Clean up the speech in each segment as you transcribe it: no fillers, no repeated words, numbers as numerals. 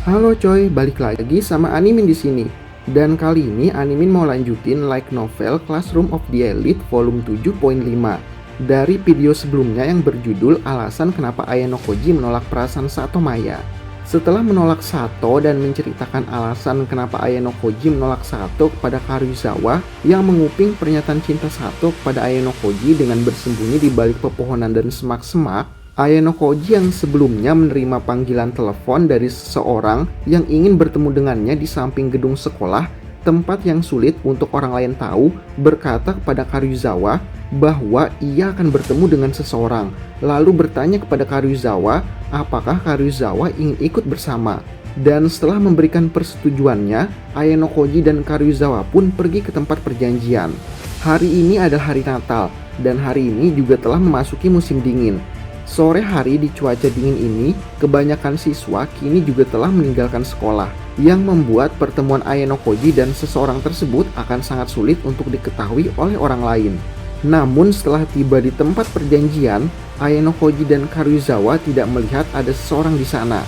Halo coy, balik lagi sama Animin di sini. Dan kali ini Animin mau lanjutin light novel Classroom of the Elite volume 7.5 dari video sebelumnya yang berjudul Alasan Kenapa Ayano Koji Menolak Perasaan Sato Maya. Setelah menolak Sato dan menceritakan alasan kenapa Ayano Koji menolak Sato kepada Karuizawa yang menguping pernyataan cinta Sato kepada Ayano Koji dengan bersembunyi di balik pepohonan dan semak-semak, Ayano Koji yang sebelumnya menerima panggilan telepon dari seseorang yang ingin bertemu dengannya di samping gedung sekolah, tempat yang sulit untuk orang lain tahu, berkata kepada Karuizawa bahwa ia akan bertemu dengan seseorang, lalu bertanya kepada Karuizawa apakah Karuizawa ingin ikut bersama. Dan setelah memberikan persetujuannya, Ayano Koji dan Karuizawa pun pergi ke tempat perjanjian. Hari ini adalah hari Natal, dan hari ini juga telah memasuki musim dingin. Sore hari di cuaca dingin ini, kebanyakan siswa kini juga telah meninggalkan sekolah, yang membuat pertemuan Ayano Koji dan seseorang tersebut akan sangat sulit untuk diketahui oleh orang lain. Namun setelah tiba di tempat perjanjian, Ayano Koji dan Karuizawa tidak melihat ada seseorang di sana.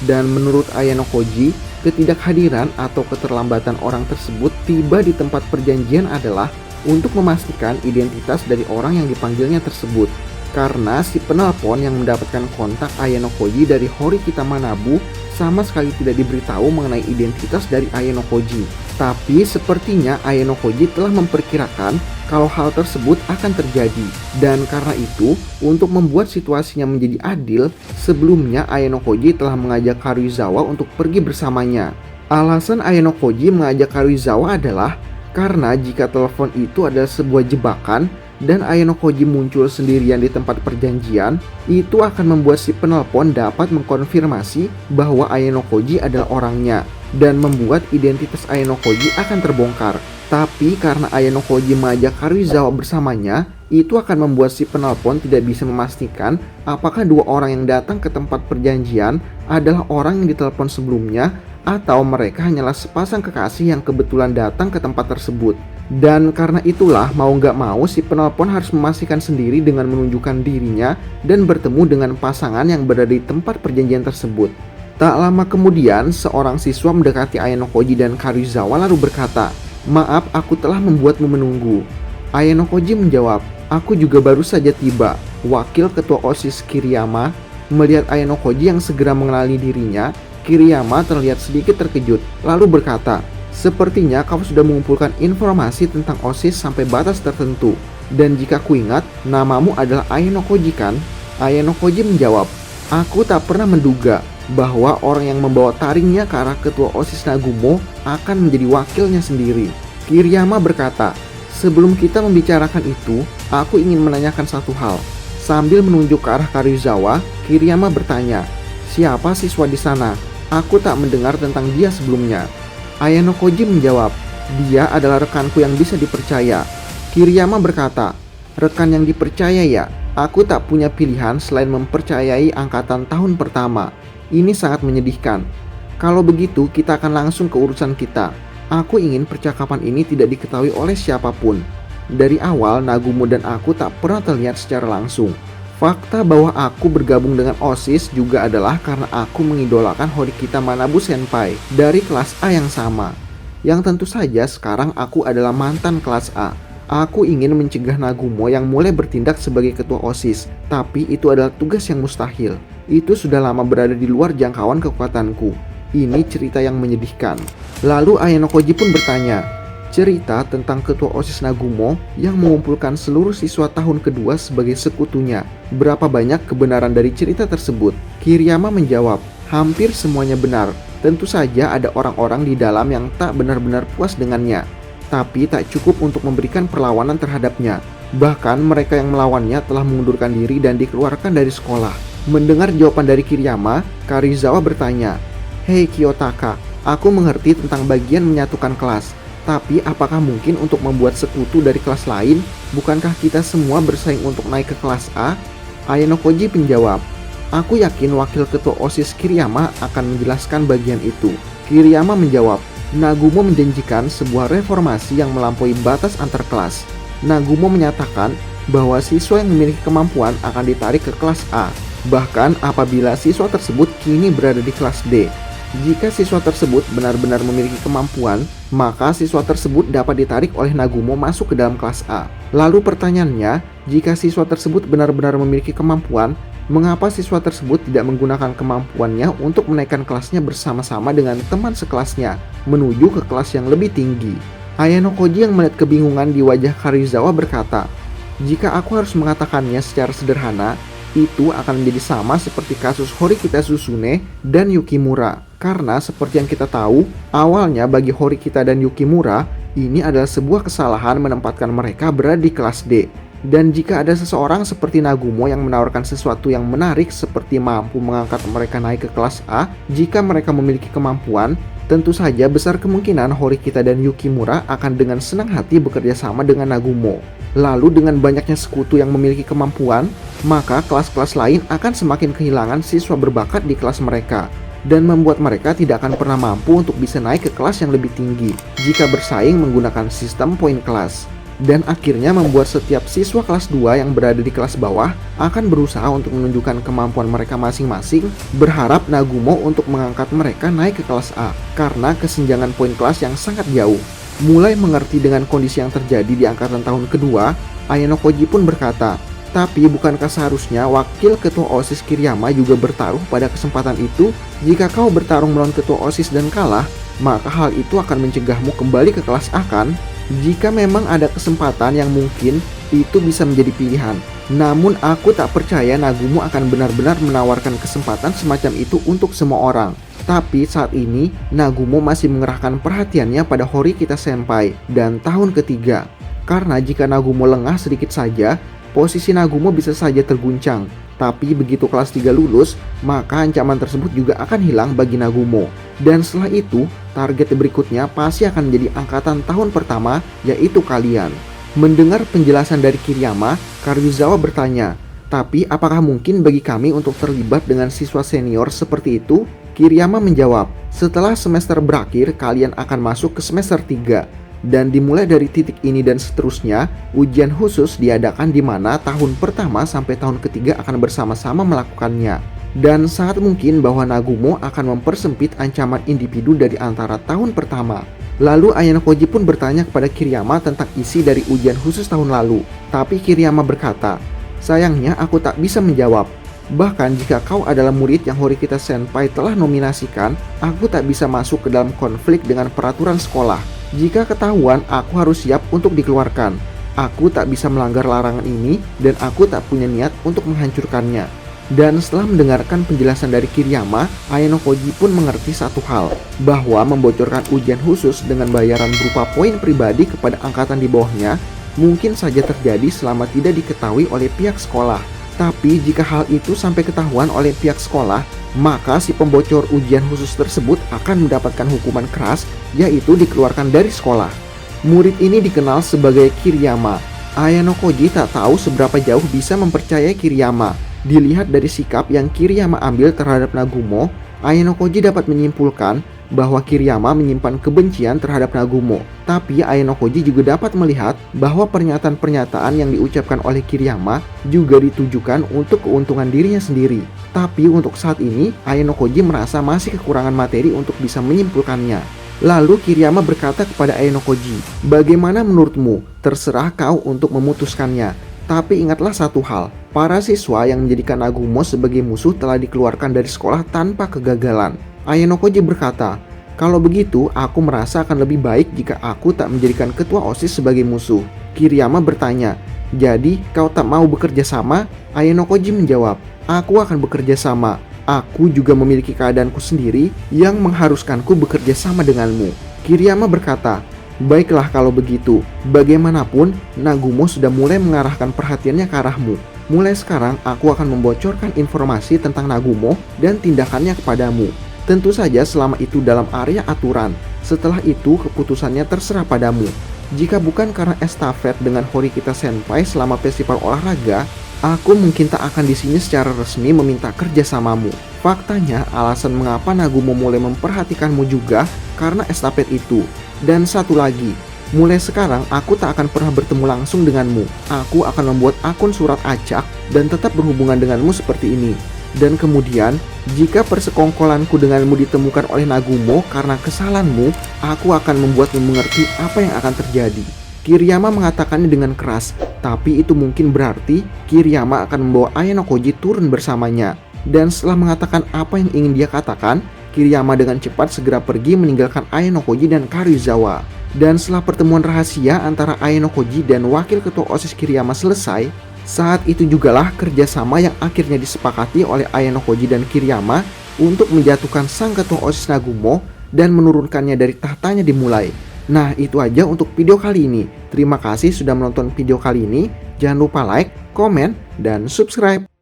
Dan menurut Ayano Koji, ketidakhadiran atau keterlambatan orang tersebut tiba di tempat perjanjian adalah untuk memastikan identitas dari orang yang dipanggilnya tersebut. Karena si penelpon yang mendapatkan kontak Ayano Koji dari Horikita Manabu sama sekali tidak diberitahu mengenai identitas dari Ayano Koji. Tapi sepertinya Ayano Koji telah memperkirakan kalau hal tersebut akan terjadi. Dan karena itu, untuk membuat situasinya menjadi adil, sebelumnya Ayano Koji telah mengajak Karuizawa untuk pergi bersamanya. Alasan Ayano Koji mengajak Karuizawa adalah karena jika telepon itu adalah sebuah jebakan, dan Ayano Koji muncul sendirian di tempat perjanjian, itu akan membuat si penelpon dapat mengkonfirmasi bahwa Ayano Koji adalah orangnya, dan membuat identitas Ayano Koji akan terbongkar. Tapi karena Ayano Koji mengajak Karuizawa bersamanya, itu akan membuat si penelpon tidak bisa memastikan apakah dua orang yang datang ke tempat perjanjian adalah orang yang ditelepon sebelumnya, atau mereka hanyalah sepasang kekasih yang kebetulan datang ke tempat tersebut. Dan karena itulah mau gak mau si penelpon harus memastikan sendiri dengan menunjukkan dirinya dan bertemu dengan pasangan yang berada di tempat perjanjian tersebut. Tak lama kemudian seorang siswa mendekati Ayano Koji dan Karuizawa lalu berkata, "Maaf, aku telah membuatmu menunggu." Ayano Koji menjawab, "Aku juga baru saja tiba." Wakil ketua OSIS Kiriyama melihat Ayano Koji yang segera mengenali dirinya. Kiriyama terlihat sedikit terkejut lalu berkata, "Sepertinya kau sudah mengumpulkan informasi tentang OSIS sampai batas tertentu. Dan jika kuingat, namamu adalah Ayano Koji kan?" Ayano Koji menjawab, "Aku tak pernah menduga bahwa orang yang membawa taringnya ke arah ketua OSIS Nagumo akan menjadi wakilnya sendiri." Kiriyama berkata, "Sebelum kita membicarakan itu, aku ingin menanyakan satu hal." Sambil menunjuk ke arah Karuizawa, Kiriyama bertanya, "Siapa siswa di sana? Aku tak mendengar tentang dia sebelumnya." Ayano Koji menjawab, "Dia adalah rekanku yang bisa dipercaya." Kiriyama berkata, "Rekan yang dipercaya ya? Aku tak punya pilihan selain mempercayai angkatan tahun pertama. Ini sangat menyedihkan. Kalau begitu kita akan langsung ke urusan kita. Aku ingin percakapan ini tidak diketahui oleh siapapun. Dari awal Nagumo dan aku tak pernah terlihat secara langsung. Fakta bahwa aku bergabung dengan OSIS juga adalah karena aku mengidolakan Horikita Manabu Senpai dari kelas A yang sama. Yang tentu saja sekarang aku adalah mantan kelas A. Aku ingin mencegah Nagumo yang mulai bertindak sebagai ketua OSIS, tapi itu adalah tugas yang mustahil. Itu sudah lama berada di luar jangkauan kekuatanku. Ini cerita yang menyedihkan." Lalu Ayano Koji pun bertanya, "Cerita tentang ketua OSIS Nagumo yang mengumpulkan seluruh siswa tahun kedua sebagai sekutunya. Berapa banyak kebenaran dari cerita tersebut?" Kiriyama menjawab, "Hampir semuanya benar. Tentu saja ada orang-orang di dalam yang tak benar-benar puas dengannya, tapi tak cukup untuk memberikan perlawanan terhadapnya. Bahkan mereka yang melawannya telah mengundurkan diri dan dikeluarkan dari sekolah." Mendengar jawaban dari Kiriyama, Karuizawa bertanya, "Hei Kiyotaka, aku mengerti tentang bagian menyatukan kelas. Tapi apakah mungkin untuk membuat sekutu dari kelas lain? Bukankah kita semua bersaing untuk naik ke kelas A?" Ayano Koji menjawab, "Aku yakin wakil ketua OSIS Kiriyama akan menjelaskan bagian itu." Kiriyama menjawab, "Nagumo menjanjikan sebuah reformasi yang melampaui batas antar kelas. Nagumo menyatakan bahwa siswa yang memiliki kemampuan akan ditarik ke kelas A. Bahkan apabila siswa tersebut kini berada di kelas D. Jika siswa tersebut benar-benar memiliki kemampuan, maka siswa tersebut dapat ditarik oleh Nagumo masuk ke dalam kelas A. Lalu pertanyaannya, jika siswa tersebut benar-benar memiliki kemampuan, mengapa siswa tersebut tidak menggunakan kemampuannya untuk menaikkan kelasnya bersama-sama dengan teman sekelasnya, menuju ke kelas yang lebih tinggi? Ayano Koji yang melihat kebingungan di wajah Karuizawa berkata, "Jika aku harus mengatakannya secara sederhana, itu akan menjadi sama seperti kasus Horikita Susune dan Yukimura. Karena seperti yang kita tahu, awalnya bagi Horikita dan Yukimura, ini adalah sebuah kesalahan menempatkan mereka berada di kelas D. Dan jika ada seseorang seperti Nagumo yang menawarkan sesuatu yang menarik seperti mampu mengangkat mereka naik ke kelas A, jika mereka memiliki kemampuan, tentu saja besar kemungkinan Horikita dan Yukimura akan dengan senang hati bekerja sama dengan Nagumo. Lalu dengan banyaknya sekutu yang memiliki kemampuan, maka kelas-kelas lain akan semakin kehilangan siswa berbakat di kelas mereka, dan membuat mereka tidak akan pernah mampu untuk bisa naik ke kelas yang lebih tinggi jika bersaing menggunakan sistem poin kelas. Dan akhirnya membuat setiap siswa kelas 2 yang berada di kelas bawah akan berusaha untuk menunjukkan kemampuan mereka masing-masing, berharap Nagumo untuk mengangkat mereka naik ke kelas A karena kesenjangan poin kelas yang sangat jauh. Mulai mengerti dengan kondisi yang terjadi di angkatan tahun kedua, Ayano Koji pun berkata, "Tapi bukankah seharusnya wakil ketua OSIS Kiriyama juga bertaruh pada kesempatan itu? Jika kau bertarung melawan ketua OSIS dan kalah, maka hal itu akan mencegahmu kembali ke kelas A kan? Jika memang ada kesempatan yang mungkin, itu bisa menjadi pilihan. Namun aku tak percaya Nagumo akan benar-benar menawarkan kesempatan semacam itu untuk semua orang. Tapi saat ini, Nagumo masih mengerahkan perhatiannya pada Horikita Senpai dan tahun ketiga. Karena jika Nagumo lengah sedikit saja, posisi Nagumo bisa saja terguncang. Tapi begitu kelas 3 lulus, maka ancaman tersebut juga akan hilang bagi Nagumo. Dan setelah itu, target berikutnya pasti akan menjadi angkatan tahun pertama, yaitu kalian." Mendengar penjelasan dari Kiriyama, Karuizawa bertanya, "Tapi apakah mungkin bagi kami untuk terlibat dengan siswa senior seperti itu?" Kiriyama menjawab, "Setelah semester berakhir, kalian akan masuk ke semester 3. Dan dimulai dari titik ini dan seterusnya, ujian khusus diadakan di mana tahun pertama sampai tahun ketiga akan bersama-sama melakukannya. Dan sangat mungkin bahwa Nagumo akan mempersempit ancaman individu dari antara tahun pertama." Lalu Ayano Koji pun bertanya kepada Kiriyama tentang isi dari ujian khusus tahun lalu. Tapi Kiriyama berkata, "Sayangnya aku tak bisa menjawab. Bahkan jika kau adalah murid yang Horikita Senpai telah nominasikan, aku tak bisa masuk ke dalam konflik dengan peraturan sekolah. Jika ketahuan, aku harus siap untuk dikeluarkan. Aku tak bisa melanggar larangan ini dan aku tak punya niat untuk menghancurkannya." Dan setelah mendengarkan penjelasan dari Kiriyama, Ayano Koji pun mengerti satu hal, bahwa membocorkan ujian khusus dengan bayaran berupa poin pribadi kepada angkatan di bawahnya mungkin saja terjadi selama tidak diketahui oleh pihak sekolah. Tapi jika hal itu sampai ketahuan oleh pihak sekolah, maka si pembocor ujian khusus tersebut akan mendapatkan hukuman keras, yaitu dikeluarkan dari sekolah. Murid ini dikenal sebagai Kiriyama. Ayano Koji tak tahu seberapa jauh bisa mempercayai Kiriyama. Dilihat dari sikap yang Kiriyama ambil terhadap Nagumo, Ayano Koji dapat menyimpulkan bahwa Kiriyama menyimpan kebencian terhadap Nagumo. Tapi Ayano Koji juga dapat melihat bahwa pernyataan-pernyataan yang diucapkan oleh Kiriyama juga ditujukan untuk keuntungan dirinya sendiri. Tapi untuk saat ini, Ayano Koji merasa masih kekurangan materi untuk bisa menyimpulkannya. Lalu Kiriyama berkata kepada Ayano Koji, "Bagaimana menurutmu? Terserah kau untuk memutuskannya. Tapi ingatlah satu hal, para siswa yang menjadikan Nagumo sebagai musuh telah dikeluarkan dari sekolah tanpa kegagalan." Ayano Koji berkata, "Kalau begitu, aku merasa akan lebih baik jika aku tak menjadikan ketua OSIS sebagai musuh." Kiriyama bertanya, "Jadi kau tak mau bekerja sama?" Ayano Koji menjawab, "Aku akan bekerja sama. Aku juga memiliki keadaanku sendiri yang mengharuskanku bekerja sama denganmu." Kiriyama berkata, "Baiklah kalau begitu, bagaimanapun Nagumo sudah mulai mengarahkan perhatiannya ke arahmu. Mulai sekarang aku akan membocorkan informasi tentang Nagumo dan tindakannya kepadamu. Tentu saja selama itu dalam area aturan. Setelah itu keputusannya terserah padamu. Jika bukan karena estafet dengan Horikita Senpai selama festival olahraga, aku mungkin tak akan di sini secara resmi meminta kerjasamamu." Faktanya, alasan mengapa Nagumo mulai memperhatikanmu juga karena estafet itu. Dan satu lagi, mulai sekarang aku tak akan pernah bertemu langsung denganmu. Aku akan membuat akun surat acak dan tetap berhubungan denganmu seperti ini. Dan kemudian, jika persekongkolanku denganmu ditemukan oleh Nagumo karena kesalahanmu, aku akan membuatmu mengerti apa yang akan terjadi. Kiriyama mengatakannya dengan keras, tapi itu mungkin berarti Kiriyama akan membawa Ayano Koji turun bersamanya. Dan setelah mengatakan apa yang ingin dia katakan, Kiriyama dengan cepat segera pergi meninggalkan Ayano Koji dan Karuizawa. Dan setelah pertemuan rahasia antara Ayano Koji dan Wakil Ketua OSIS Kiriyama selesai, saat itu jugalah kerjasama yang akhirnya disepakati oleh Ayano Koji dan Kiriyama untuk menjatuhkan sang Ketua OSIS Nagumo dan menurunkannya dari tahtanya dimulai. Nah, itu aja untuk video kali ini. Terima kasih sudah menonton video kali ini. Jangan lupa like, komen, dan subscribe.